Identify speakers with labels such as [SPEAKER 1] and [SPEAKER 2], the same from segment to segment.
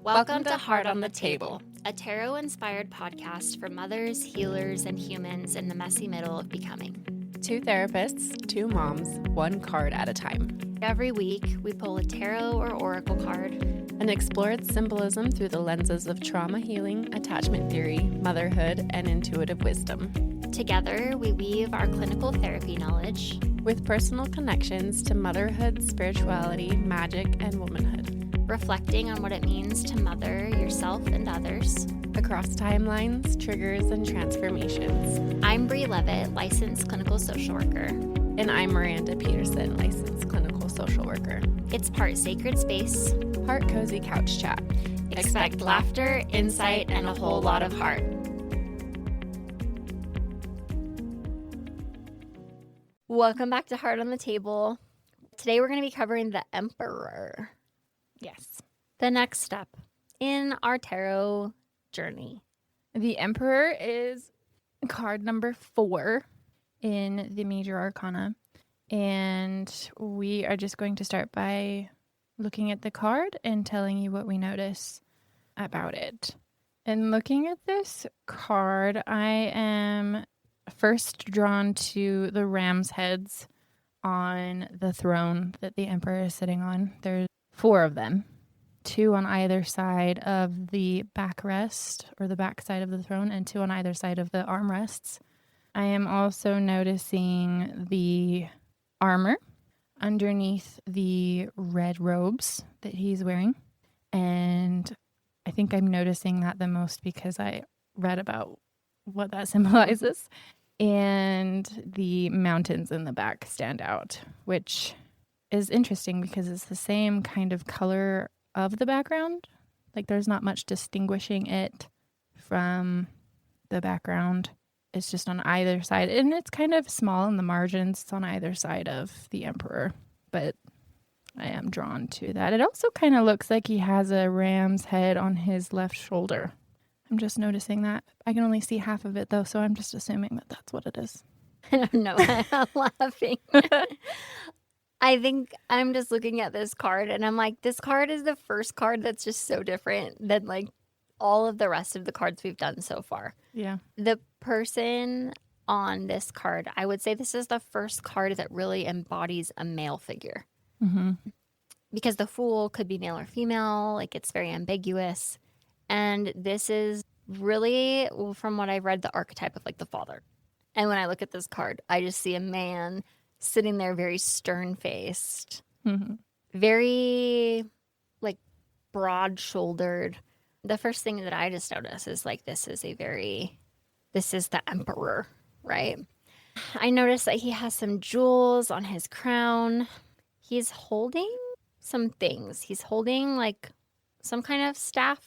[SPEAKER 1] Welcome to Heart on the Table, a tarot-inspired podcast for mothers, healers, and humans in the messy middle of becoming.
[SPEAKER 2] Two therapists, two moms, one card at a time.
[SPEAKER 1] Every week, we pull a tarot or oracle card
[SPEAKER 2] and explore its symbolism through the lenses of trauma healing, attachment theory, motherhood, and intuitive wisdom.
[SPEAKER 1] Together, we weave our clinical therapy knowledge
[SPEAKER 2] with personal connections to motherhood, spirituality, magic, and womanhood.
[SPEAKER 1] Reflecting on what it means to mother yourself and others
[SPEAKER 2] across timelines, triggers, and transformations.
[SPEAKER 1] I'm Bree Levitt, licensed clinical social worker.
[SPEAKER 2] And I'm Miranda Peterson, licensed clinical social worker.
[SPEAKER 1] It's part sacred space,
[SPEAKER 2] part cozy couch chat.
[SPEAKER 1] Expect laughter, insight, and a whole lot of heart. Welcome back to Heart on the Table. Today we're going to be covering the Emperor.
[SPEAKER 3] Yes.
[SPEAKER 1] The next step in our tarot journey.
[SPEAKER 3] The Emperor is card number 4 in the major arcana. And we are just going to start by looking at the card and telling you what we notice about it. And looking at this card, I am first drawn to the ram's heads on the throne that the Emperor is sitting on. There's 4 of them, 2 on either side of the backrest or the back side of the throne and 2 on either side of the armrests. I am also noticing the armor underneath the red robes that he's wearing. And I think I'm noticing that the most because I read about what that symbolizes. And the mountains in the back stand out, which is interesting because it's the same kind of color of the background. Like there's not much distinguishing it from the background. It's just on either side. And it's kind of small in the margins. It's on either side of the Emperor. But I am drawn to that. It also kind of looks like he has a ram's head on his left shoulder. I'm just noticing that. I can only see half of it though, so I'm just assuming that that's what it is.
[SPEAKER 1] I don't know. I'm laughing. I think I'm just looking at this card and I'm like, this card is the first card that's just so different than like all of the rest of the cards we've done so far.
[SPEAKER 3] Yeah.
[SPEAKER 1] The person on this card, I would say this is the first card that really embodies a male figure.
[SPEAKER 3] Mm-hmm.
[SPEAKER 1] Because the Fool could be male or female, like it's very ambiguous. And this is really, from what I've read, the archetype of like the father. And when I look at this card, I just see a man sitting there very stern-faced, very like broad-shouldered. The first thing that I just notice is like this is the Emperor, right? I notice that he has some jewels on his crown. He's holding some things. He's holding like some kind of staff.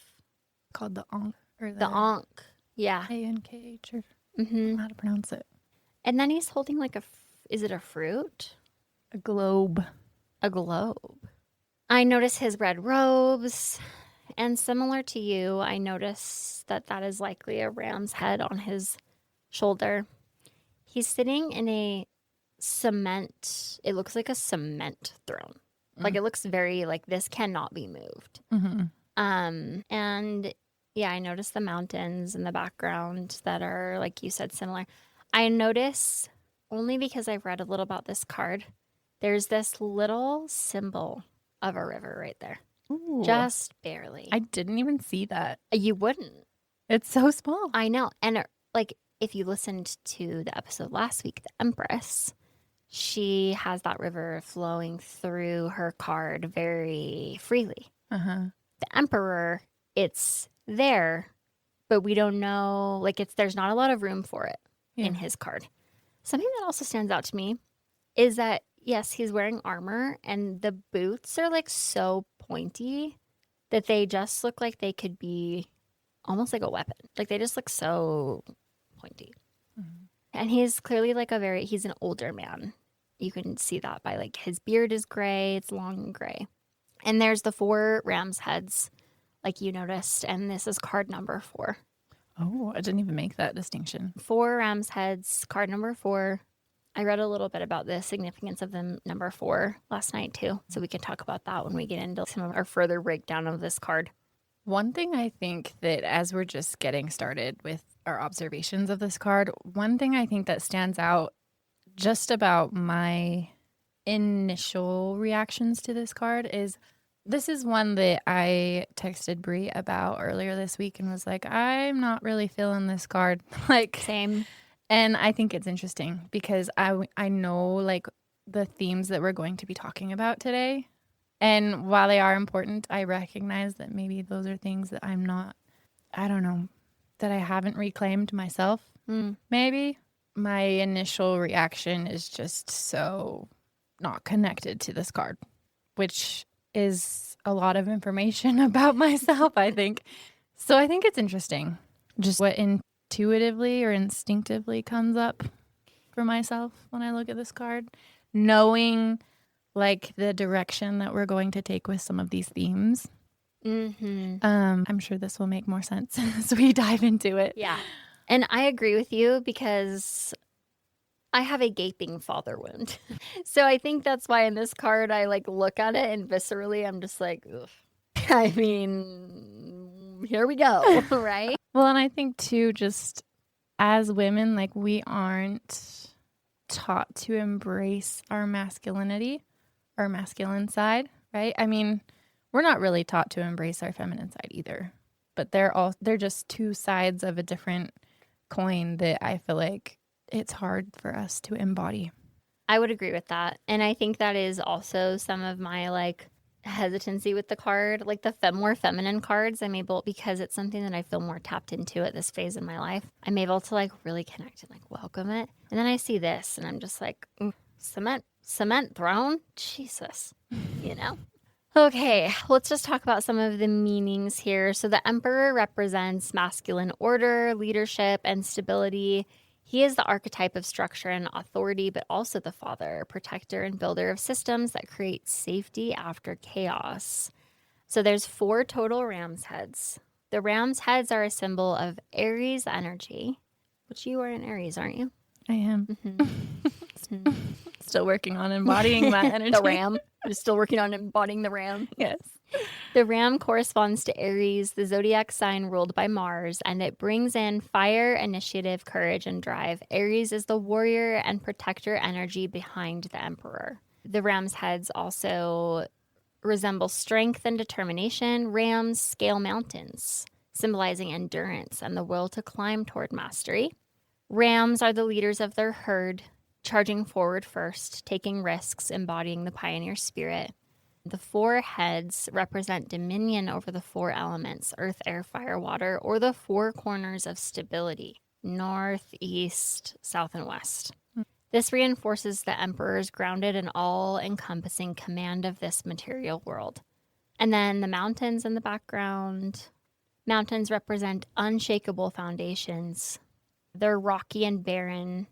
[SPEAKER 3] Called the Ankh. Or
[SPEAKER 1] the Ankh, yeah.
[SPEAKER 3] A-N-K-H, or I don't know how to pronounce it.
[SPEAKER 1] And then he's holding like is it a fruit?
[SPEAKER 3] A globe.
[SPEAKER 1] A globe. I notice his red robes. And similar to you, I notice that is likely a ram's head on his shoulder. He's sitting in a cement, it looks like a cement throne. Like it looks very like this cannot be moved.
[SPEAKER 3] Mm-hmm.
[SPEAKER 1] And yeah, I noticed the mountains in the background that are, like you said, similar. I notice, only because I've read a little about this card, there's this little symbol of a river right there.
[SPEAKER 3] Ooh.
[SPEAKER 1] Just barely.
[SPEAKER 3] I didn't even see that.
[SPEAKER 1] You wouldn't.
[SPEAKER 3] It's so small.
[SPEAKER 1] I know. And like, if you listened to the episode last week, the Empress, she has that river flowing through her card very freely.
[SPEAKER 3] Uh-huh.
[SPEAKER 1] The Emperor, it's there, but we don't know, like there's not a lot of room for it in his card. Something that also stands out to me is that, yes, he's wearing armor and the boots are like so pointy that they just look like they could be almost like a weapon. Like they just look so pointy. Mm-hmm. And he's clearly like he's an older man. You can see that by like his beard is gray, it's long and gray. And there's the 4 ram's heads, like you noticed, and this is card number 4.
[SPEAKER 3] Oh, I didn't even make that distinction.
[SPEAKER 1] 4 ram's heads, card number 4. I read a little bit about the significance of the number 4 last night too, so we can talk about that when we get into some of our further breakdown of this card.
[SPEAKER 3] One thing I think that as we're just getting started with our observations of this card, one thing I think that stands out just about my initial reactions to this card is this is one that I texted Brie about earlier this week and was like, I'm not really feeling this card.
[SPEAKER 1] Same.
[SPEAKER 3] And I think it's interesting because I know like the themes that we're going to be talking about today. And while they are important, I recognize that maybe those are things that I'm not, I don't know, that I haven't reclaimed myself. Maybe. My initial reaction is just so not connected to this card, which is a lot of information about myself, I think. So I think it's interesting just what intuitively or instinctively comes up for myself when I look at this card, knowing like the direction that we're going to take with some of these themes. I'm sure this will make more sense as we dive into it.
[SPEAKER 1] Yeah. And I agree with you because I have a gaping father wound. So I think that's why in this card, I like look at it and viscerally, I'm just like, ugh. I mean, here we go, right?
[SPEAKER 3] Well, and I think too, just as women, like we aren't taught to embrace our masculinity, our masculine side, right? I mean, we're not really taught to embrace our feminine side either, but they're just two sides of a different coin that I feel like it's hard for us to embody.
[SPEAKER 1] I would agree with that. And I think that is also some of my like hesitancy with the card. Like the more feminine cards, I'm able, because it's something that I feel more tapped into at this phase in my life, I'm able to like really connect and like welcome it. And then I see this and I'm just like, cement throne? Jesus, you know? Okay, let's just talk about some of the meanings here. So the Emperor represents masculine order, leadership, and stability. He is the archetype of structure and authority, but also the father, protector, and builder of systems that create safety after chaos. So there's 4 total ram's heads. The ram's heads are a symbol of Aries energy, which you are an Aries, aren't you?
[SPEAKER 3] I am. Still working on embodying that energy.
[SPEAKER 1] The ram. You're still working on embodying the ram.
[SPEAKER 3] Yes.
[SPEAKER 1] The ram corresponds to Aries, the zodiac sign ruled by Mars, and it brings in fire, initiative, courage, and drive. Aries is the warrior and protector energy behind the emperor. The ram's heads also resemble strength and determination. Rams scale mountains, symbolizing endurance and the will to climb toward mastery. Rams are the leaders of their herd, charging forward first, taking risks, embodying the pioneer spirit. The 4 heads represent dominion over the 4 elements, earth, air, fire, water, or the 4 corners of stability, north, east, south, and west. This reinforces the emperor's grounded and all-encompassing command of this material world. And then the mountains in the background. Mountains represent unshakable foundations. They're rocky and barren,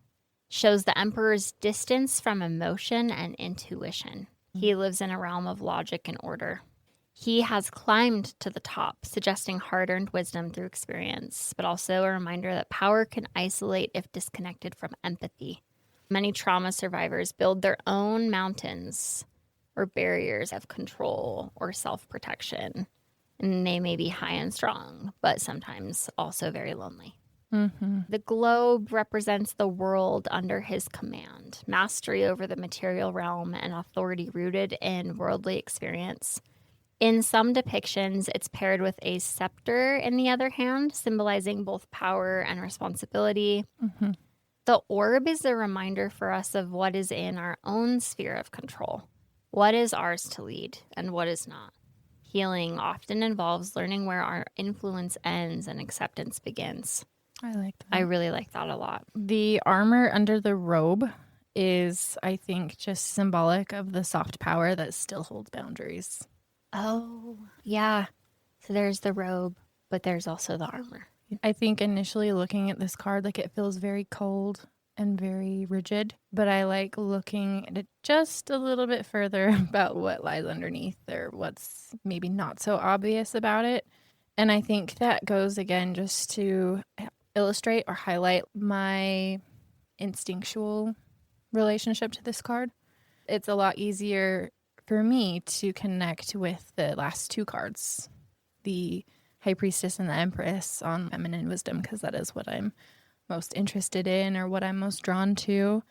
[SPEAKER 1] shows the emperor's distance from emotion and intuition. He lives in a realm of logic and order. He has climbed to the top, suggesting hard-earned wisdom through experience, but also a reminder that power can isolate if disconnected from empathy. Many trauma survivors build their own mountains or barriers of control or self-protection, and they may be high and strong, but sometimes also very lonely. The globe represents the world under his command, mastery over the material realm, and authority rooted in worldly experience. In some depictions, it's paired with a scepter in the other hand, symbolizing both power and responsibility. The orb is a reminder for us of what is in our own sphere of control, what is ours to lead and what is not. Healing often involves learning where our influence ends and acceptance begins.
[SPEAKER 3] I like that.
[SPEAKER 1] I really like that a lot.
[SPEAKER 3] The armor under the robe is, I think, just symbolic of the soft power that still holds boundaries.
[SPEAKER 1] Oh, yeah. So there's the robe, but there's also the armor.
[SPEAKER 3] I think initially looking at this card, like it feels very cold and very rigid, but I like looking at it just a little bit further about what lies underneath or what's maybe not so obvious about it. And I think that goes again just to illustrate or highlight my instinctual relationship to this card. It's a lot easier for me to connect with the last 2 cards, the High Priestess and the Empress on feminine wisdom, because that is what I'm most interested in or what I'm most drawn to.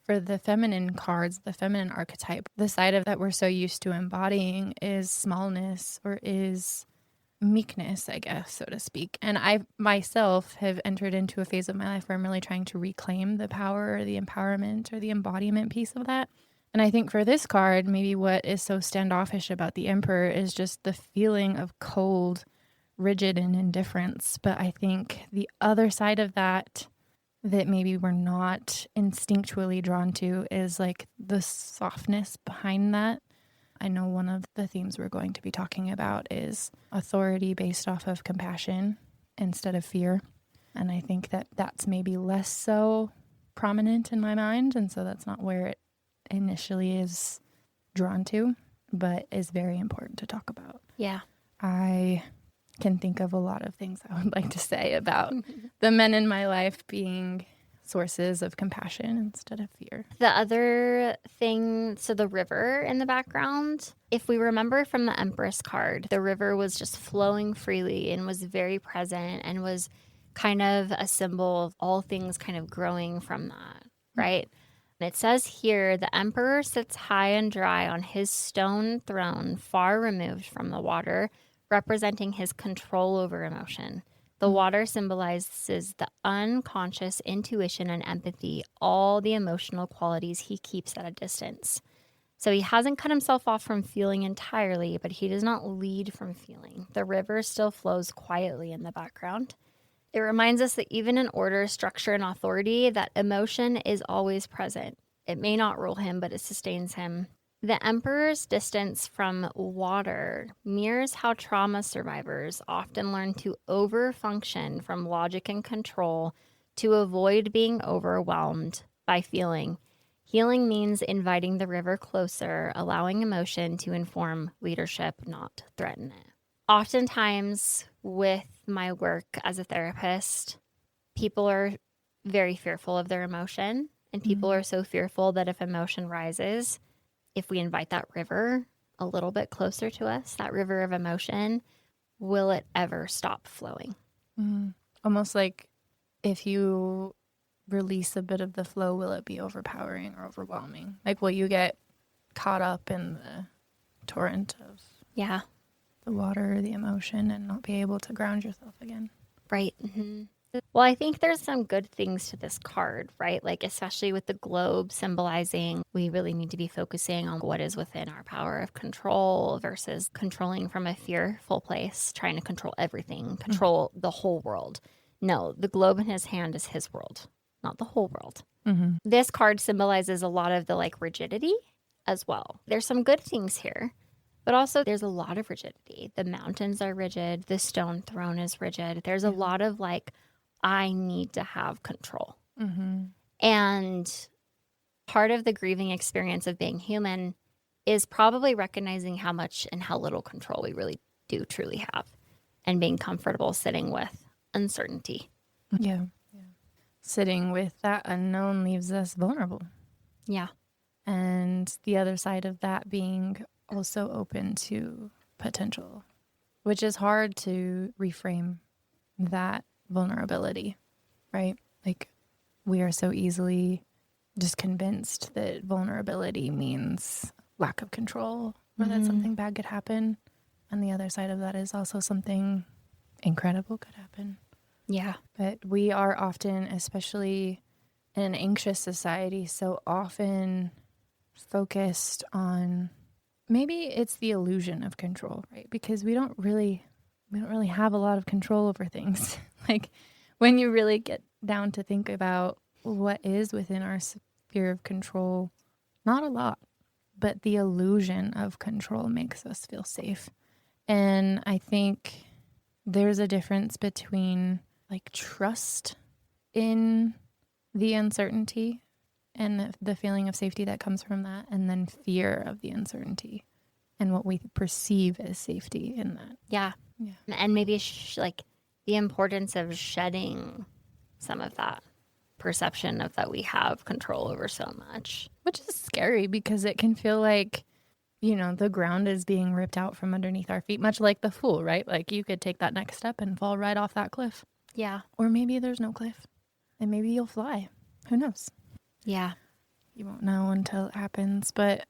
[SPEAKER 3] For the feminine cards, the feminine archetype, the side of that we're so used to embodying is smallness or is meekness, I guess, so to speak. And I myself have entered into a phase of my life where I'm really trying to reclaim the power or the empowerment or the embodiment piece of that. And I think for this card, maybe what is so standoffish about the Emperor is just the feeling of cold, rigid, and indifference. But I think the other side of that maybe we're not instinctually drawn to is like the softness behind that. I know one of the themes we're going to be talking about is authority based off of compassion instead of fear. And I think that that's maybe less so prominent in my mind. And so that's not where it initially is drawn to, but is very important to talk about.
[SPEAKER 1] Yeah.
[SPEAKER 3] I can think of a lot of things I would like to say about the men in my life being sources of compassion instead of fear.
[SPEAKER 1] The other thing, so the river in the background, if we remember from the Empress card, the river was just flowing freely and was very present and was kind of a symbol of all things kind of growing from that, right? And it says here, the emperor sits high and dry on his stone throne, far removed from the water, representing his control over emotion. The water symbolizes the unconscious intuition and empathy, all the emotional qualities he keeps at a distance. So he hasn't cut himself off from feeling entirely, but he does not lead from feeling. The river still flows quietly in the background. It reminds us that even in order, structure, and authority, that emotion is always present. It may not rule him, but it sustains him. The emperor's distance from water mirrors how trauma survivors often learn to overfunction from logic and control to avoid being overwhelmed by feeling. Healing means inviting the river closer, allowing emotion to inform leadership, not threaten it. Oftentimes, with my work as a therapist, people are very fearful of their emotion, and people are so fearful that if emotion rises, if we invite that river a little bit closer to us, that river of emotion, will it ever stop flowing?
[SPEAKER 3] Almost like if you release a bit of the flow, will it be overpowering or overwhelming? Like, will you get caught up in the torrent of the water, the emotion, and not be able to ground yourself again?
[SPEAKER 1] Right. Mm-hmm. Well, I think there's some good things to this card, right? Like, especially with the globe symbolizing, we really need to be focusing on what is within our power of control versus controlling from a fearful place, trying to control everything, control the whole world. No, the globe in his hand is his world, not the whole world. This card symbolizes a lot of the like rigidity as well. There's some good things here, but also there's a lot of rigidity. The mountains are rigid. The stone throne is rigid. There's a lot of like, I need to have control. And part of the grieving experience of being human is probably recognizing how much and how little control we really do truly have and being comfortable sitting with uncertainty.
[SPEAKER 3] Yeah. Sitting with that unknown leaves us vulnerable.
[SPEAKER 1] Yeah.
[SPEAKER 3] And the other side of that being also open to potential, which is hard to reframe that vulnerability, right? Like, we are so easily just convinced that vulnerability means lack of control or that something bad could happen. And the other side of that is also something incredible could happen.
[SPEAKER 1] Yeah.
[SPEAKER 3] But we are often, especially in an anxious society, so often focused on, maybe it's the illusion of control, right? Because we don't really have a lot of control over things. Like, when you really get down to think about what is within our sphere of control, not a lot, but the illusion of control makes us feel safe. And I think there's a difference between like trust in the uncertainty and the feeling of safety that comes from that, and then fear of the uncertainty and what we perceive as safety in that.
[SPEAKER 1] Yeah. And maybe like the importance of shedding some of that perception of that we have control over so much.
[SPEAKER 3] Which is scary because it can feel like the ground is being ripped out from underneath our feet, much like the Fool, right? Like you could take that next step and fall right off that cliff.
[SPEAKER 1] Yeah.
[SPEAKER 3] Or maybe there's no cliff and maybe you'll fly. Who knows?
[SPEAKER 1] Yeah.
[SPEAKER 3] You won't know until it happens. But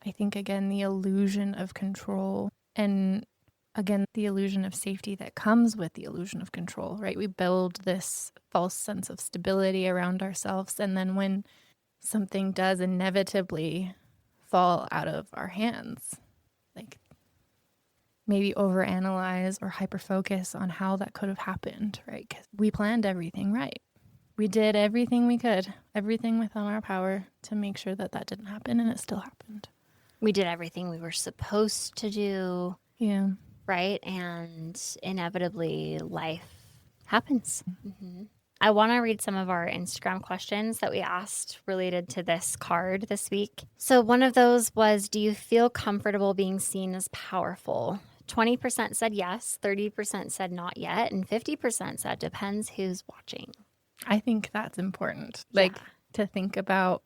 [SPEAKER 3] I think, again, the illusion of control and, again, the illusion of safety that comes with the illusion of control, right? We build this false sense of stability around ourselves. And then when something does inevitably fall out of our hands, like maybe overanalyze or hyperfocus on how that could have happened, right? Because we planned everything right. We did everything we could, everything within our power to make sure that that didn't happen, and it still happened.
[SPEAKER 1] We did everything we were supposed to do.
[SPEAKER 3] Yeah.
[SPEAKER 1] Right? And inevitably life happens. Mm-hmm. I want to read some of our Instagram questions that we asked related to this card this week. So one of those was, do you feel comfortable being seen as powerful? 20% said yes, 30% said not yet, and 50% said depends who's watching.
[SPEAKER 3] I think that's important. Like to think about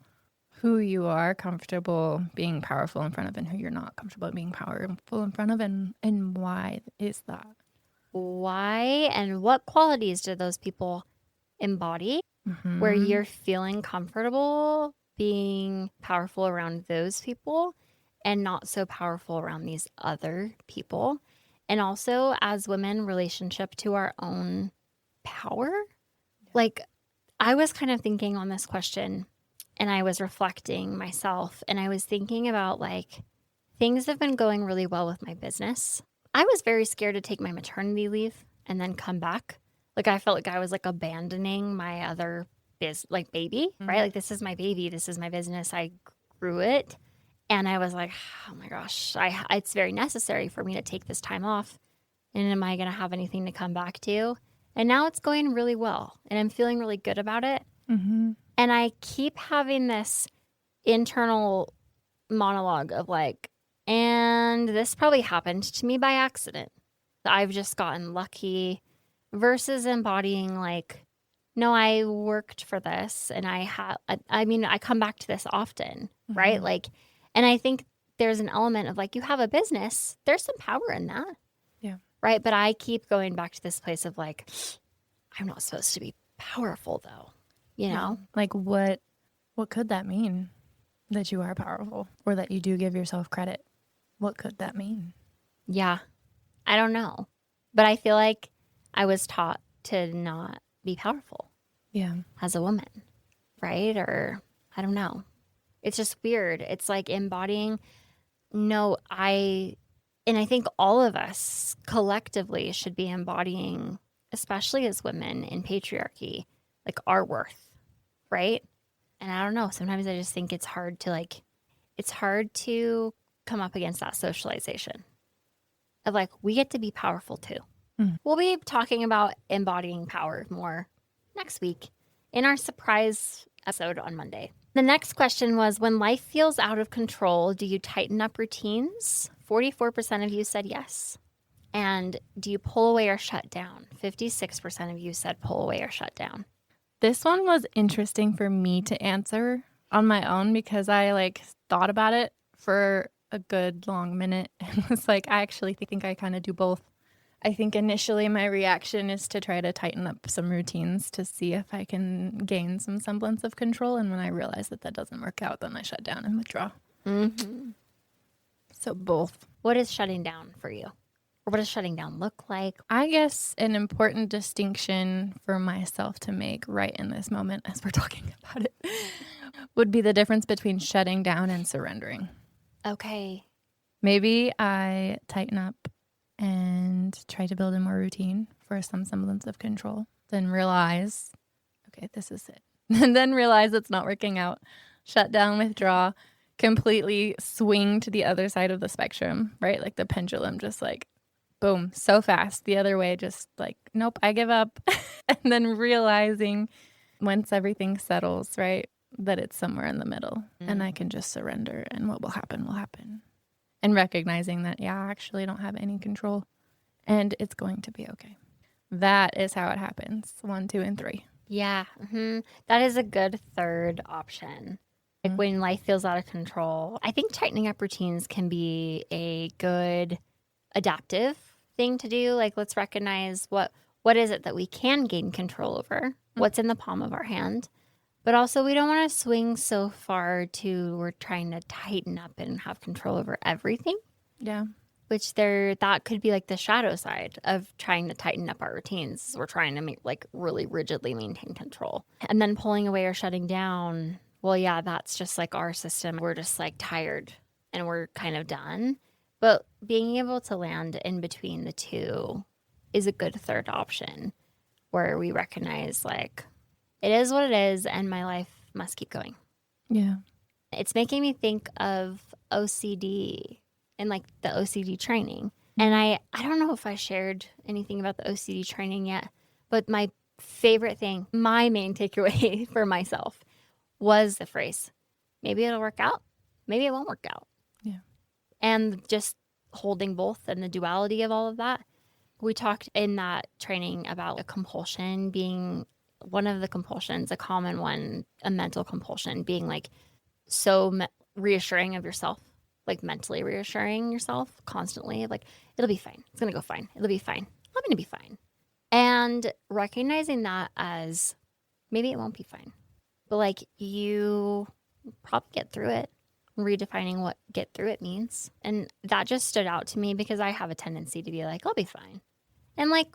[SPEAKER 3] who you are comfortable being powerful in front of and who you're not comfortable being powerful in front of, and why is that?
[SPEAKER 1] Why and what qualities do those people embody where you're feeling comfortable being powerful around those people and not so powerful around these other people? And also, as women, relationship to our own power. Like, I was kind of thinking on this question and I was reflecting myself and I was thinking about like things have been going really well with my business. I was very scared to take my maternity leave and then come back. Like I felt like I was like abandoning my other baby, right? Like this is my baby, this is my business. I grew it. And I was like, oh my gosh, it's very necessary for me to take this time off. And am I going to have anything to come back to? And now it's going really well. And I'm feeling really good about it.
[SPEAKER 3] Mm-hmm.
[SPEAKER 1] And I keep having this internal monologue of like, and this probably happened to me by accident. I've just gotten lucky versus embodying like, no, I worked for this and I come back to this often, right? Like, and I think there's an element of like, you have a business, there's some power in that.
[SPEAKER 3] Yeah.
[SPEAKER 1] Right. But I keep going back to this place of like, I'm not supposed to be powerful though, you know?
[SPEAKER 3] Like what could that mean? That you are powerful or that you do give yourself credit. What could that mean?
[SPEAKER 1] Yeah. I don't know. But I feel like I was taught to not be powerful.
[SPEAKER 3] Yeah.
[SPEAKER 1] As a woman. Right? Or I don't know. It's just weird. It's like embodying. No, and I think all of us collectively should be embodying, especially as women in patriarchy, like our worth. Right? And I don't know, sometimes I just think it's hard to come up against that socialization of like, we get to be powerful too. We'll be talking about embodying power more next week in our surprise episode on Monday. The next question was, when life feels out of control, do you tighten up routines? 44% of you said yes. And do you pull away or shut down? 56% of you said pull away or shut down.
[SPEAKER 3] This one was interesting for me to answer on my own because I thought about it for a good long minute and was like, I actually think I kind of do both. I think initially my reaction is to try to tighten up some routines to see if I can gain some semblance of control. And when I realize that doesn't work out, then I shut down and withdraw.
[SPEAKER 1] Mm-hmm.
[SPEAKER 3] So both.
[SPEAKER 1] What is shutting down for you? Or what does shutting down look like?
[SPEAKER 3] I guess an important distinction for myself to make right in this moment as we're talking about it would be the difference between shutting down and surrendering.
[SPEAKER 1] Okay.
[SPEAKER 3] Maybe I tighten up and try to build a more routine for some semblance of control, then realize, okay, this is it. And then realize it's not working out. Shut down, withdraw, completely swing to the other side of the spectrum, right? Like the pendulum just boom, so fast. The other way, just nope, I give up. And then realizing once everything settles, right, that it's somewhere in the middle and I can just surrender and what will happen will happen. And recognizing that, I actually don't have any control and it's going to be okay. That is how it happens. 1, 2, and 3.
[SPEAKER 1] Yeah. Mm-hmm. That is a good third option. Like when life feels out of control, I think tightening up routines can be a good adaptive thing to do. Like let's recognize what is it that we can gain control over, what's in the palm of our hand. But also we don't want to swing so far to we're trying to tighten up and have control over everything.
[SPEAKER 3] Yeah.
[SPEAKER 1] Which that could be like the shadow side of trying to tighten up our routines. We're trying to really rigidly maintain control. And then pulling away or shutting down, well, yeah, that's just like our system. We're just like tired and we're kind of done. But being able to land in between the two is a good third option where we recognize like it is what it is and my life must keep going.
[SPEAKER 3] Yeah.
[SPEAKER 1] It's making me think of OCD and like the OCD training. And I don't know if I shared anything about the OCD training yet, but my favorite thing, my main takeaway for myself was the phrase, maybe it'll work out, maybe it won't work out.
[SPEAKER 3] Yeah.
[SPEAKER 1] And just holding both and the duality of all of that. We talked in that training about a compulsion being one of the compulsions, a common one, a mental compulsion being like so reassuring of yourself. Like mentally reassuring yourself constantly, like, it'll be fine. It's going to go fine. It'll be fine. I'm going to be fine. And recognizing that as maybe it won't be fine, but like you probably get through it, redefining what get through it means. And that just stood out to me because I have a tendency to be like, I'll be fine. And like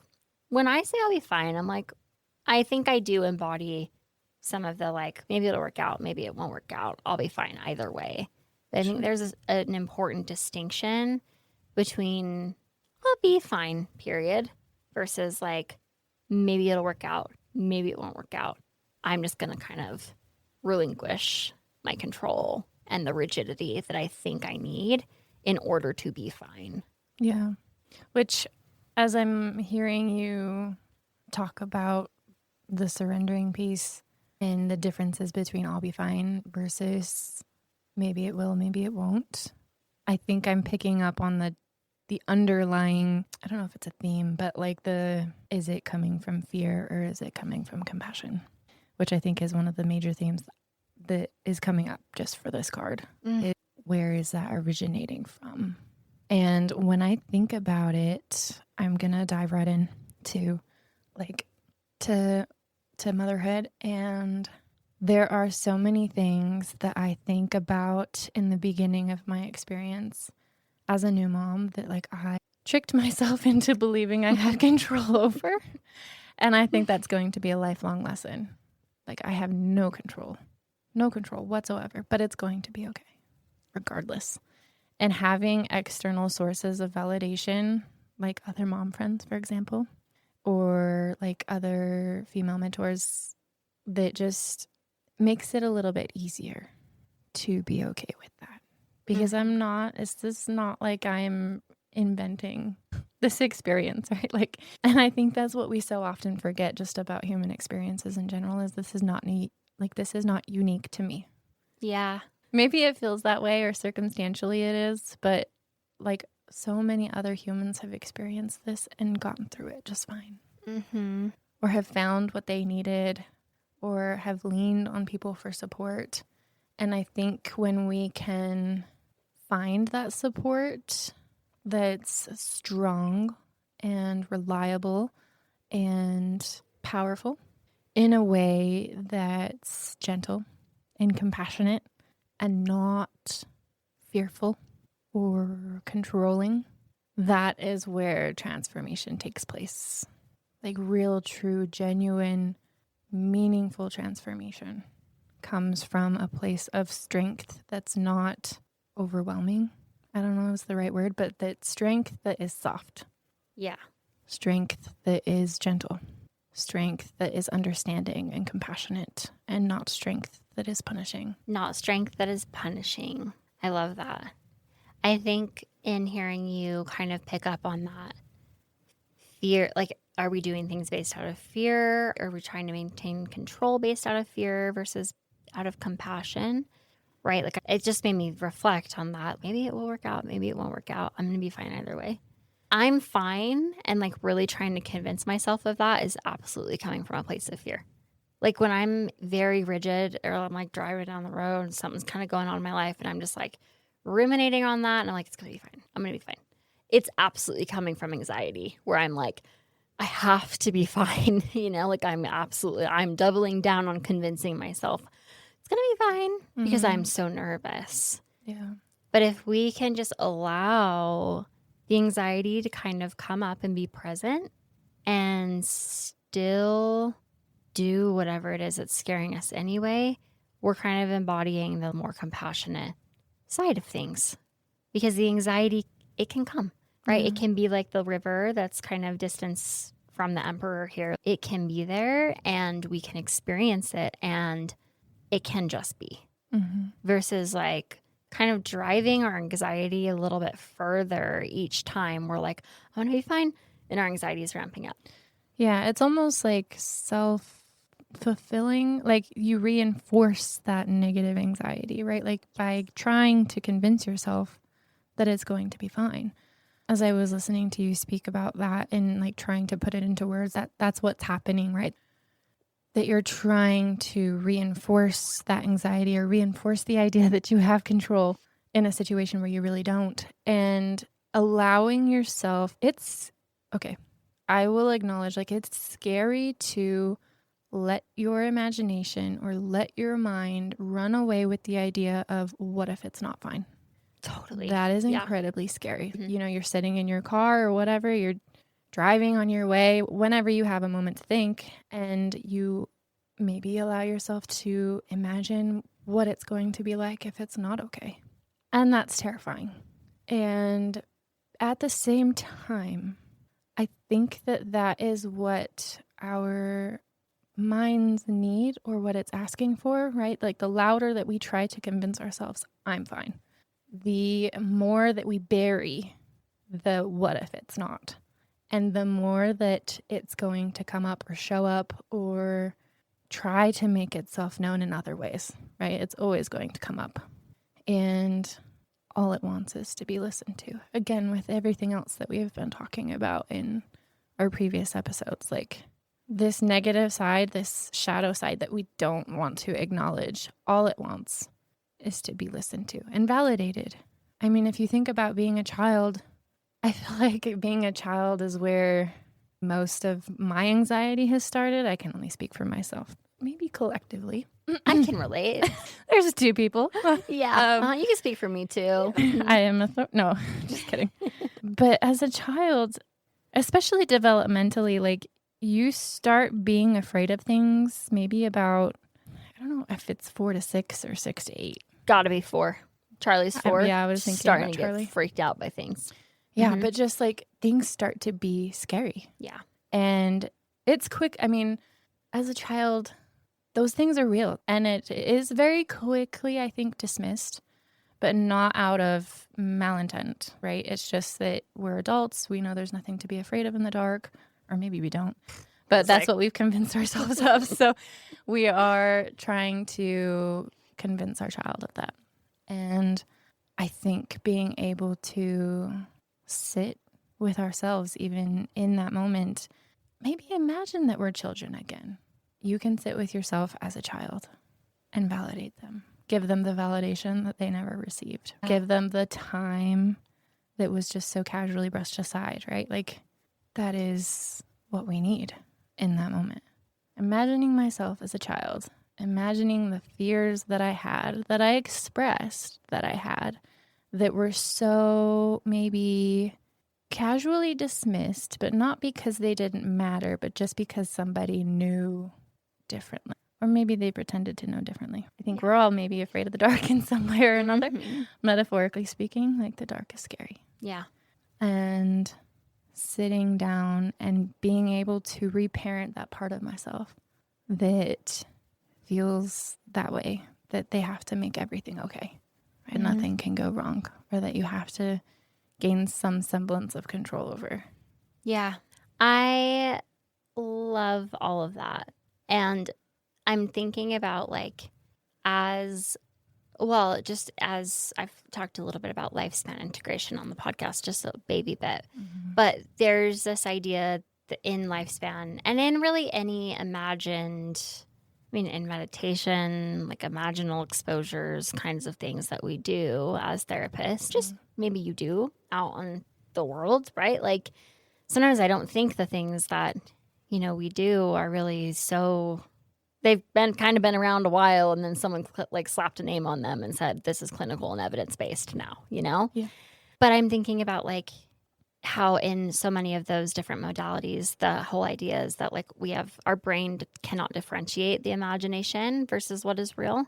[SPEAKER 1] when I say I'll be fine, I'm like, I think I do embody some of the like, maybe it'll work out, maybe it won't work out. I'll be fine either way. I think there's an important distinction between I'll be fine, period, versus like maybe it'll work out, maybe it won't work out. I'm just going to kind of relinquish my control and the rigidity that I think I need in order to be fine.
[SPEAKER 3] Yeah. Which, as I'm hearing you talk about the surrendering piece and the differences between I'll be fine versus maybe it will, maybe it won't. I think I'm picking up on the underlying, I don't know if it's a theme, but like is it coming from fear or is it coming from compassion? Which I think is one of the major themes that is coming up just for this card. Where is that originating from? And when I think about it, I'm going to dive right in to motherhood, and there are so many things that I think about in the beginning of my experience as a new mom that like I tricked myself into believing I had control over. And I think that's going to be a lifelong lesson. Like I have no control whatsoever, but it's going to be okay regardless. And having external sources of validation, like other mom friends, for example, or like other female mentors, that just makes it a little bit easier to be okay with that. Because this is not like I'm inventing this experience, right? Like, and I think that's what we so often forget just about human experiences in general is this is not neat. Like, this is not unique to me.
[SPEAKER 1] Yeah.
[SPEAKER 3] Maybe it feels that way or circumstantially it is, but like so many other humans have experienced this and gotten through it just fine.
[SPEAKER 1] Mm-hmm.
[SPEAKER 3] Or have found what they needed or have leaned on people for support. And I think when we can find that support that's strong and reliable and powerful in a way that's gentle and compassionate and not fearful or controlling, that is where transformation takes place. Like real, true, genuine, meaningful transformation comes from a place of strength that's not overwhelming. I don't know if it's the right word, but that strength that is soft.
[SPEAKER 1] Yeah.
[SPEAKER 3] Strength that is gentle. Strength that is understanding and compassionate, and not strength that is punishing.
[SPEAKER 1] Not strength that is punishing. I love that. I think in hearing you kind of pick up on that fear, like, are we doing things based out of fear? Are we trying to maintain control based out of fear versus out of compassion? Right? Like, it just made me reflect on that. Maybe it will work out. Maybe it won't work out. I'm going to be fine either way. I'm fine. And like really trying to convince myself of that is absolutely coming from a place of fear. Like when I'm very rigid or I'm like driving down the road and something's kind of going on in my life and I'm just like ruminating on that and I'm like, it's going to be fine. I'm going to be fine. It's absolutely coming from anxiety where I'm like, I have to be fine. Like I'm doubling down on convincing myself it's going to be fine because I'm so nervous.
[SPEAKER 3] Yeah.
[SPEAKER 1] But if we can just allow the anxiety to kind of come up and be present and still do whatever it is that's scaring us anyway, we're kind of embodying the more compassionate side of things. Because the anxiety, it can come, right? It can be like the river that's kind of distance from the emperor here. It can be there and we can experience it and it can just be. Versus like kind of driving our anxiety a little bit further each time. We're like, I'm going to be fine. And our anxiety is ramping up.
[SPEAKER 3] Yeah, it's almost like self-fulfilling. Like you reinforce that negative anxiety, right? Like by trying to convince yourself that it's going to be fine. As I was listening to you speak about that and like trying to put it into words, that's what's happening, right? That you're trying to reinforce that anxiety or reinforce the idea that you have control in a situation where you really don't. And allowing yourself, I will acknowledge like it's scary to let your imagination or let your mind run away with the idea of what if it's not fine?
[SPEAKER 1] Totally.
[SPEAKER 3] That is incredibly scary. You're sitting in your car or whatever, you're driving on your way, whenever you have a moment to think, and you maybe allow yourself to imagine what it's going to be like if it's not okay. And that's terrifying. And at the same time, I think that is what our minds need or what it's asking for, right? Like the louder that we try to convince ourselves, I'm fine, the more that we bury the what if it's not. And the more that it's going to come up or show up or try to make itself known in other ways, right? It's always going to come up. And all it wants is to be listened to. Again, with everything else that we have been talking about in our previous episodes, like this negative side, this shadow side that we don't want to acknowledge, all it wants is to be listened to and validated. I mean, if you think about being a child, I feel like being a child is where most of my anxiety has started. I can only speak for myself, maybe collectively.
[SPEAKER 1] I can relate.
[SPEAKER 3] There's two people.
[SPEAKER 1] Yeah. You can speak for me too.
[SPEAKER 3] I am no, just kidding. But as a child, especially developmentally, like you start being afraid of things maybe about, I don't know if it's 4 to 6 or 6 to 8.
[SPEAKER 1] Gotta be 4. Charlie's 4.
[SPEAKER 3] Yeah, I was thinking
[SPEAKER 1] starting
[SPEAKER 3] about
[SPEAKER 1] to
[SPEAKER 3] Charlie.
[SPEAKER 1] get freaked out by things.
[SPEAKER 3] Yeah, but just like things start to be scary.
[SPEAKER 1] Yeah.
[SPEAKER 3] And it's quick. I mean, as a child, those things are real. And it is very quickly, I think, dismissed, but not out of malintent, right? It's just that we're adults. We know there's nothing to be afraid of in the dark, or maybe we don't. But that's what we've convinced ourselves of. So we are trying to convince our child of that. And I think being able to sit with ourselves even in that moment, maybe imagine that we're children again. You can sit with yourself as a child and validate them. Give them the validation that they never received. Give them the time that was just so casually brushed aside, right? Like that is what we need in that moment. Imagining myself as a child, imagining the fears that I had, that I expressed that I had, that were so maybe casually dismissed, but not because they didn't matter, but just because somebody knew differently. Or maybe they pretended to know differently. I think we're all maybe afraid of the dark in some way or another. Metaphorically speaking, like the dark is scary.
[SPEAKER 1] Yeah.
[SPEAKER 3] And sitting down and being able to reparent that part of myself that feels that way, that they have to make everything okay. Right? Nothing can go wrong, or that you have to gain some semblance of control over.
[SPEAKER 1] Yeah. I love all of that. And I'm thinking about like just as I've talked a little bit about lifespan integration on the podcast, just a baby bit. But there's this idea that in lifespan and in really any imagined mean, in meditation, like imaginal exposures, kinds of things that we do as therapists, just maybe you do out on the world, right? Like sometimes I don't think the things that, we do are really so, they've been around a while and then someone like slapped a name on them and said, this is clinical and evidence-based now,
[SPEAKER 3] Yeah.
[SPEAKER 1] But I'm thinking about like how in so many of those different modalities, the whole idea is that like our brain cannot differentiate the imagination versus what is real.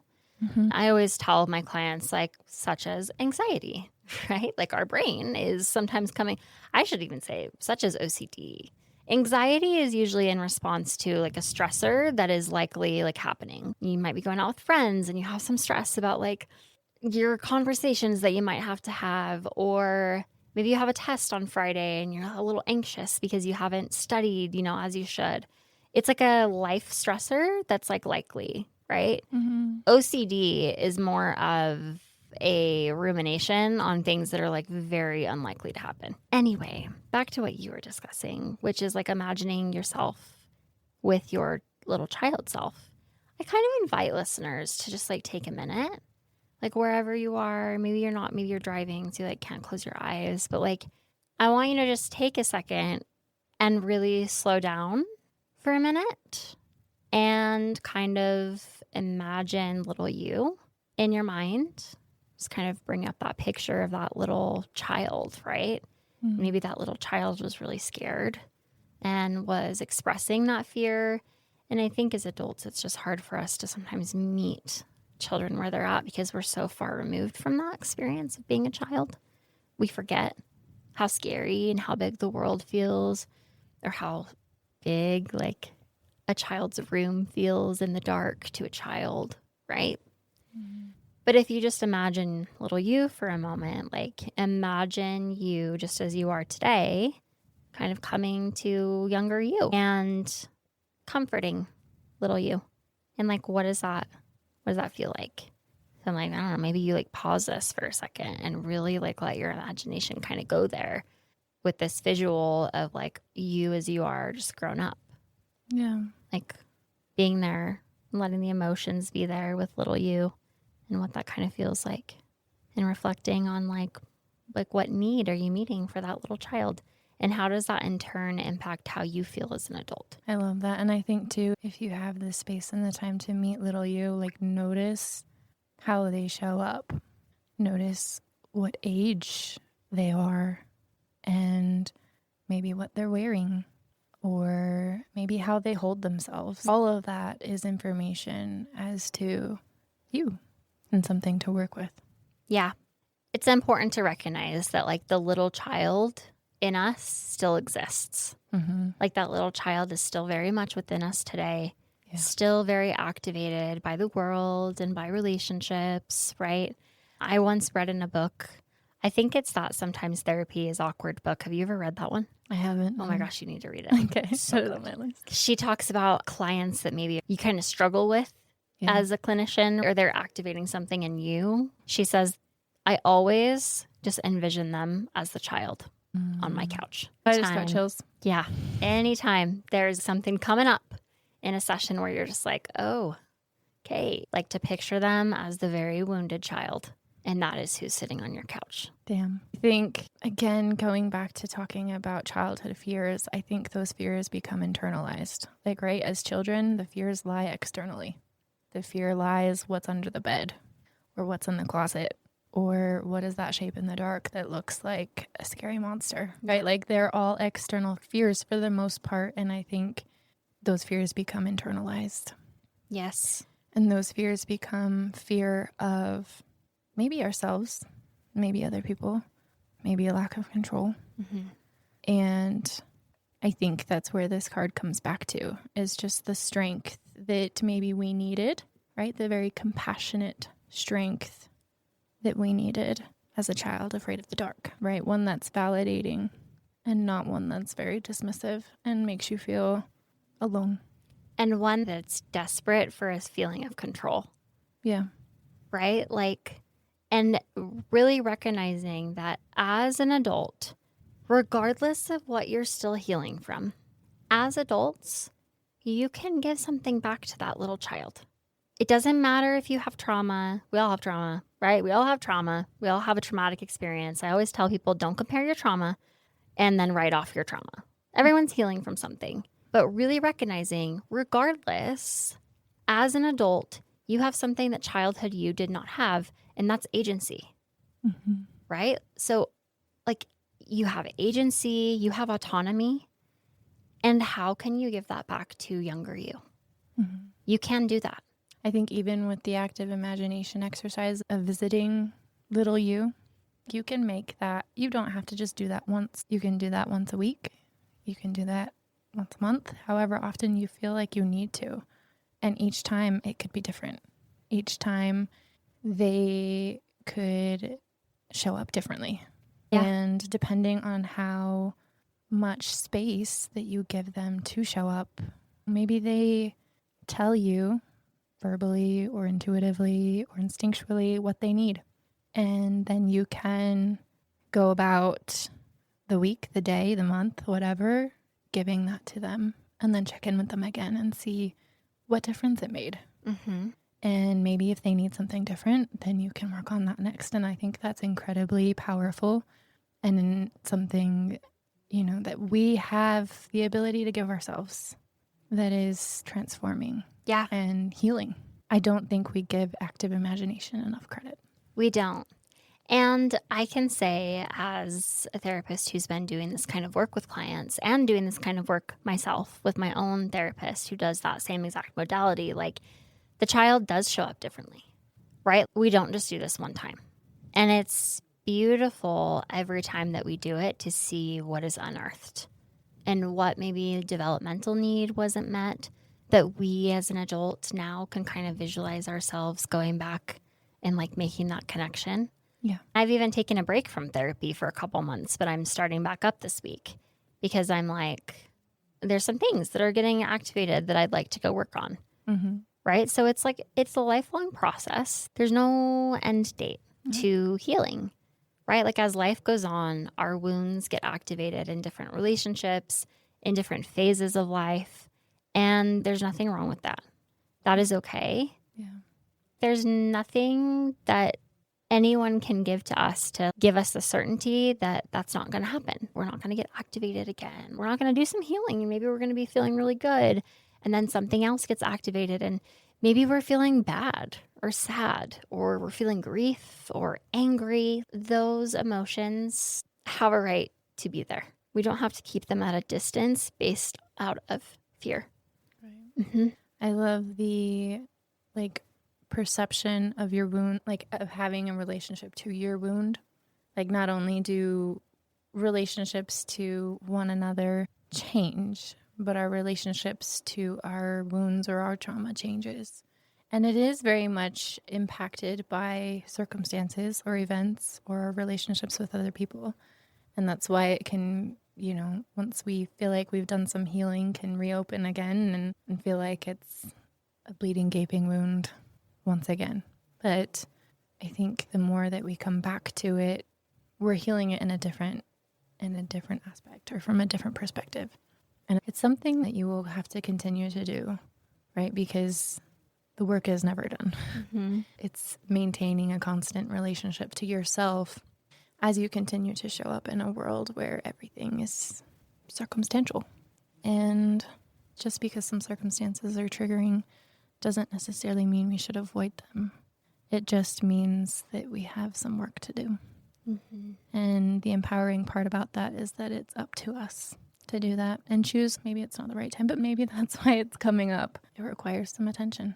[SPEAKER 1] I always tell my clients, like, such as anxiety, right? Like our brain is sometimes I should even say, such as OCD. Anxiety is usually in response to like a stressor that is likely like happening. You might be going out with friends and you have some stress about like your conversations that you might have to have, or maybe you have a test on Friday and you're a little anxious because you haven't studied, as you should. It's like a life stressor that's like likely, right? OCD is more of a rumination on things that are like very unlikely to happen. Anyway, back to what you were discussing, which is like imagining yourself with your little child self. I kind of invite listeners to just like take a minute, like wherever you are. Maybe you're not, maybe you're driving, so you like can't close your eyes, but like I want you to just take a second and really slow down for a minute and kind of imagine little you in your mind. Just kind of bring up that picture of that little child, right? Maybe that little child was really scared and was expressing that fear. And I think as adults, it's just hard for us to sometimes meet children where they're at because we're so far removed from that experience of being a child. We forget how scary and how big the world feels, or how big like a child's room feels in the dark to a child, right? But if you just imagine little you for a moment, like imagine you just as you are today, kind of coming to younger you and comforting little you. And like, what does that feel like? So I'm like, I don't know, maybe you like pause this for a second and really like let your imagination kind of go there with this visual of like you as you are just grown up.
[SPEAKER 3] Yeah.
[SPEAKER 1] Like being there and letting the emotions be there with little you and what that kind of feels like, and reflecting on like what need are you meeting for that little child, and how does that in turn impact how you feel as an adult.
[SPEAKER 3] I love that. And I think too, if you have the space and the time to meet little you, like notice how they show up. Notice what age they are and maybe what they're wearing, or maybe how they hold themselves. All of that is information as to you and something to work with.
[SPEAKER 1] Yeah. It's important to recognize that like the little child in us still exists. Like that little child is still very much within us today, still very activated by the world and by relationships, right? I once read in a book, I think it's that Sometimes Therapy is Awkward book. Have you ever read that one?
[SPEAKER 3] I haven't.
[SPEAKER 1] Oh my gosh, you need to read it.
[SPEAKER 3] Okay.
[SPEAKER 1] So
[SPEAKER 3] Put it
[SPEAKER 1] good.
[SPEAKER 3] on my list.
[SPEAKER 1] She talks about clients that maybe you kind of struggle with as a clinician, or they're activating something in you. She says, I always just envision them as the child on my couch.
[SPEAKER 3] I just got chills.
[SPEAKER 1] Yeah. Anytime there's something coming up in a session where you're just like, oh, okay. Like to picture them as the very wounded child. And that is who's sitting on your couch.
[SPEAKER 3] Damn. I think, again, going back to talking about childhood fears, I think those fears become internalized. Like, right, as children, the fears lie externally. The fear lies what's under the bed, or what's in the closet, or what is that shape in the dark that looks like a scary monster, right? Like they're all external fears for the most part. And I think those fears become internalized.
[SPEAKER 1] Yes.
[SPEAKER 3] And those fears become fear of maybe ourselves, maybe other people, maybe a lack of control. And I think that's where this card comes back to, is just the strength that maybe we needed, right? The very compassionate strength that we needed as a child afraid of the dark, right? One that's validating and not one that's very dismissive and makes you feel alone.
[SPEAKER 1] And one that's desperate for a feeling of control.
[SPEAKER 3] Yeah.
[SPEAKER 1] Right? Like, and really recognizing that as an adult, regardless of what you're still healing from, as adults, you can give something back to that little child. It doesn't matter if you have trauma. We all have trauma, right? We all have trauma. We all have a traumatic experience. I always tell people, don't compare your trauma and then write off your trauma. Everyone's healing from something, but really recognizing, regardless, as an adult, you have something that childhood you did not have, and that's agency, right? So, like, you have agency, you have autonomy, and how can you give that back to younger you? You can do that.
[SPEAKER 3] I think even with the active imagination exercise of visiting little you can make that. You don't have to just do that once. You can do that once a week. You can do that once a month, however often you feel like you need to. And each time it could be different. Each time they could show up differently.
[SPEAKER 1] Yeah.
[SPEAKER 3] And depending on how much space that you give them to show up, maybe they tell you verbally or intuitively or instinctually what they need. And then you can go about the week, the day, the month, whatever, giving that to them, and then check in with them again and see what difference it made. And maybe if they need something different, then you can work on that next. And I think that's incredibly powerful and something, that we have the ability to give ourselves that is transforming and healing. I don't think we give active imagination enough credit.
[SPEAKER 1] We don't. And I can say, as a therapist who's been doing this kind of work with clients and doing this kind of work myself with my own therapist who does that same exact modality, like, the child does show up differently, right? We don't just do this one time. And it's beautiful every time that we do it to see what is unearthed and what maybe a developmental need wasn't met, that we as an adult now can kind of visualize ourselves going back and like making that connection.
[SPEAKER 3] Yeah.
[SPEAKER 1] I've even taken a break from therapy for a couple months, but I'm starting back up this week because I'm like, there's some things that are getting activated that I'd like to go work on. Right? So it's like, it's a lifelong process. There's no end date to healing, right? Like, as life goes on, our wounds get activated in different relationships, in different phases of life. And there's nothing wrong with that. That is okay.
[SPEAKER 3] Yeah.
[SPEAKER 1] There's nothing that anyone can give to us to give us the certainty that that's not going to happen. We're not going to get activated again. We're not going to do some healing, and maybe we're going to be feeling really good, and then something else gets activated, and maybe we're feeling bad or sad, or we're feeling grief or angry. Those emotions have a right to be there. We don't have to keep them at a distance based out of fear.
[SPEAKER 3] Right. I love the perception of your wound, of having a relationship to your wound. Like, not only do relationships to one another change, but our relationships to our wounds or our trauma changes. And it is very much impacted by circumstances or events or our relationships with other people. And that's why it can, once we feel like we've done some healing, can reopen again and feel like it's a bleeding, gaping wound once again. But I think the more that we come back to it, we're healing it in a different aspect or from a different perspective. And it's something that you will have to continue to do, right? Because the work is never done. It's maintaining a constant relationship to yourself as you continue to show up in a world where everything is circumstantial. And just because some circumstances are triggering doesn't necessarily mean we should avoid them. It just means that we have some work to do. And the empowering part about that is that it's up to us to do that and choose. Maybe it's not the right time, but maybe that's why it's coming up. It requires some attention.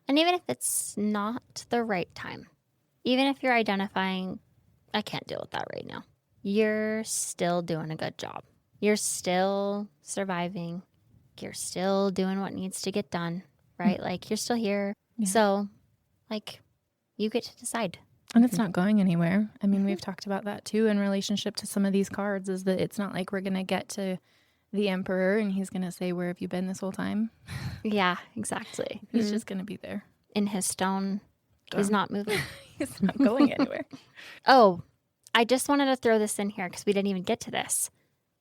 [SPEAKER 1] And even if it's not the right time, even if you're identifying, I can't deal with that right now, you're still doing a good job. You're still surviving. You're still doing what needs to get done, right? Like, you're still here. Yeah. So, you get to decide.
[SPEAKER 3] And it's not going anywhere. I mean, we've talked about that too in relationship to some of these cards, is that it's not like we're going to get to the Emperor and he's going to say, where have you been this whole time?
[SPEAKER 1] Yeah, exactly.
[SPEAKER 3] He's just going to be there.
[SPEAKER 1] In his stone. He's not moving.
[SPEAKER 3] He's not going anywhere.
[SPEAKER 1] Oh, I just wanted to throw this in here because we didn't even get to this.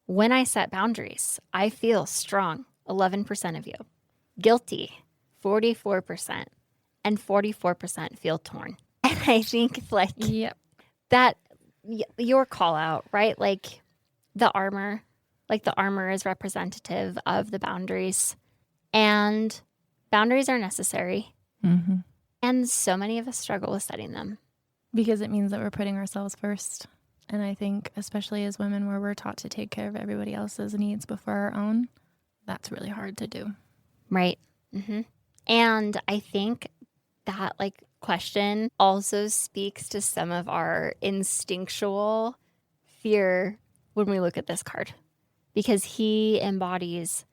[SPEAKER 1] When I set boundaries, I feel strong. 11% of you. guilty, 44%, and 44% feel torn. And I think like
[SPEAKER 3] Yep.
[SPEAKER 1] that your call out, right? Like the armor is representative of the boundaries, and boundaries are necessary.
[SPEAKER 3] Mm-hmm.
[SPEAKER 1] And so many of us struggle with setting them.
[SPEAKER 3] Because it means that we're putting ourselves first. And I think, especially as women, where we're taught to take care of everybody else's needs before our own, that's really hard to do.
[SPEAKER 1] Right. Mm-hmm. And I think that like question also speaks to some of our instinctual fear when we look at this card, because he embodies,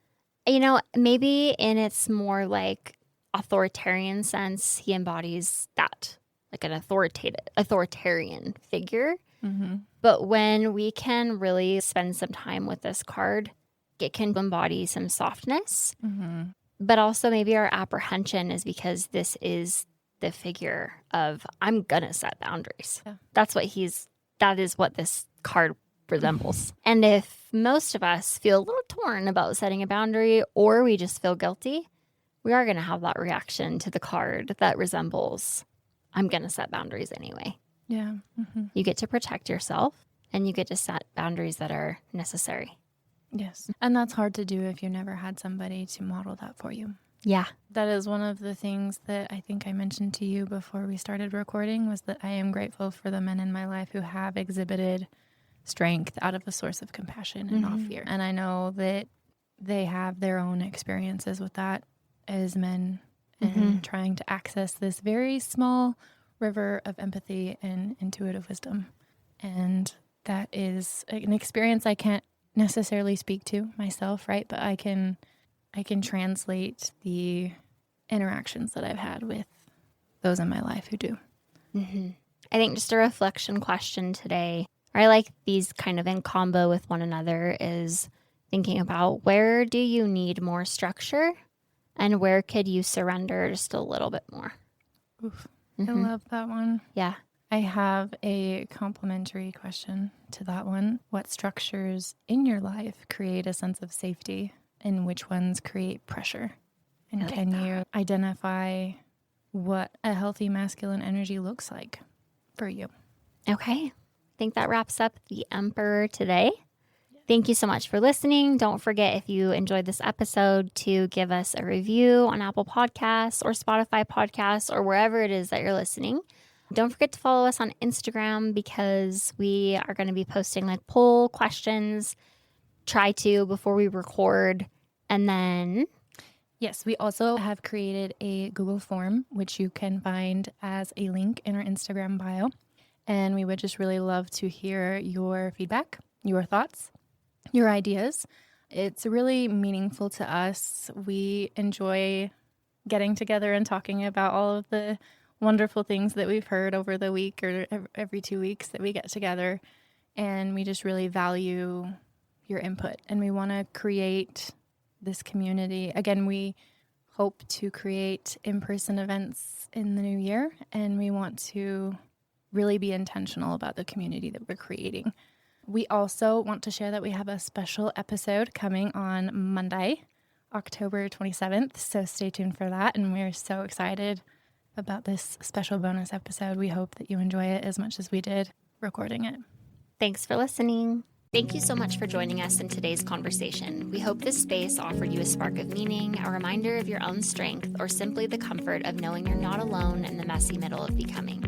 [SPEAKER 1] maybe in its more like authoritarian sense, he embodies that, like an authoritarian figure.
[SPEAKER 3] Mm-hmm.
[SPEAKER 1] But when we can really spend some time with this card, it can embody some softness.
[SPEAKER 3] Mm-hmm.
[SPEAKER 1] But also maybe our apprehension is because this is the figure of, I'm gonna set boundaries.
[SPEAKER 3] Yeah.
[SPEAKER 1] That is what this card resembles. And if most of us feel a little torn about setting a boundary, or we just feel guilty, we are gonna have that reaction to the card that resembles, I'm gonna set boundaries anyway.
[SPEAKER 3] Yeah. Mm-hmm.
[SPEAKER 1] You get to protect yourself, and you get to set boundaries that are necessary.
[SPEAKER 3] Yes. And that's hard to do if you never had somebody to model that for you.
[SPEAKER 1] Yeah.
[SPEAKER 3] That is one of the things that I think I mentioned to you before we started recording, was that I am grateful for the men in my life who have exhibited strength out of a source of compassion and not fear. And I know that they have their own experiences with that as men, and trying to access this very small river of empathy and intuitive wisdom. And that is an experience I can't necessarily speak to myself, right? But I can translate the interactions that I've had with those in my life who do.
[SPEAKER 1] Mm-hmm. I think just a reflection question today, or I like these kind of in combo with one another, is thinking about, where do you need more structure, and where could you surrender just a little bit more?
[SPEAKER 3] Oof. I love that one.
[SPEAKER 1] Yeah.
[SPEAKER 3] I have a complementary question to that one. What structures in your life create a sense of safety, and which ones create pressure? And can you identify what a healthy masculine energy looks like for you?
[SPEAKER 1] Okay. I think that wraps up the Emperor today. Thank you so much for listening. Don't forget, if you enjoyed this episode, to give us a review on Apple Podcasts or Spotify Podcasts or wherever it is that you're listening. Don't forget to follow us on Instagram, because we are going to be posting like poll questions, before we record. And then,
[SPEAKER 3] yes, we also have created a Google form, which you can find as a link in our Instagram bio. And we would just really love to hear your feedback, your thoughts, your ideas. It's really meaningful to us. We enjoy getting together and talking about all of the wonderful things that we've heard over the week, or every 2 weeks that we get together. And we just really value your input, and we want to create this community. Again, we hope to create in-person events in the new year, and we want to really be intentional about the community that we're creating. We also want to share that we have a special episode coming on Monday, October 27th. So stay tuned for that. And we're so excited about this special bonus episode. We hope that you enjoy it as much as we did recording it.
[SPEAKER 1] thanks for listening. Thank you so much for joining us in today's conversation. We hope this space offered you a spark of meaning, a reminder of your own strength, or simply the comfort of knowing you're not alone in the messy middle of becoming.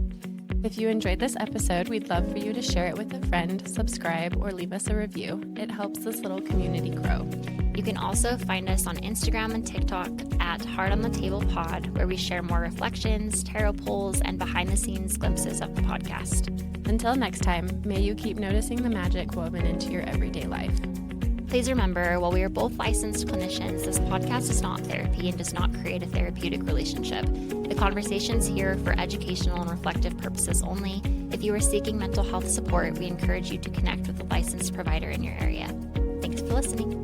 [SPEAKER 2] If you enjoyed this episode, we'd love for you to share it with a friend, subscribe, or leave us a review. It helps this little community grow.
[SPEAKER 1] You can also find us on Instagram and TikTok at Heart on the Table Pod, where we share more reflections, tarot pulls, and behind-the-scenes glimpses of the podcast.
[SPEAKER 2] Until next time, may you keep noticing the magic woven into your everyday life.
[SPEAKER 1] Please remember, while we are both licensed clinicians, this podcast is not therapy and does not create a therapeutic relationship. The conversation's here for educational and reflective purposes only. If you are seeking mental health support, we encourage you to connect with a licensed provider in your area. Thanks for listening.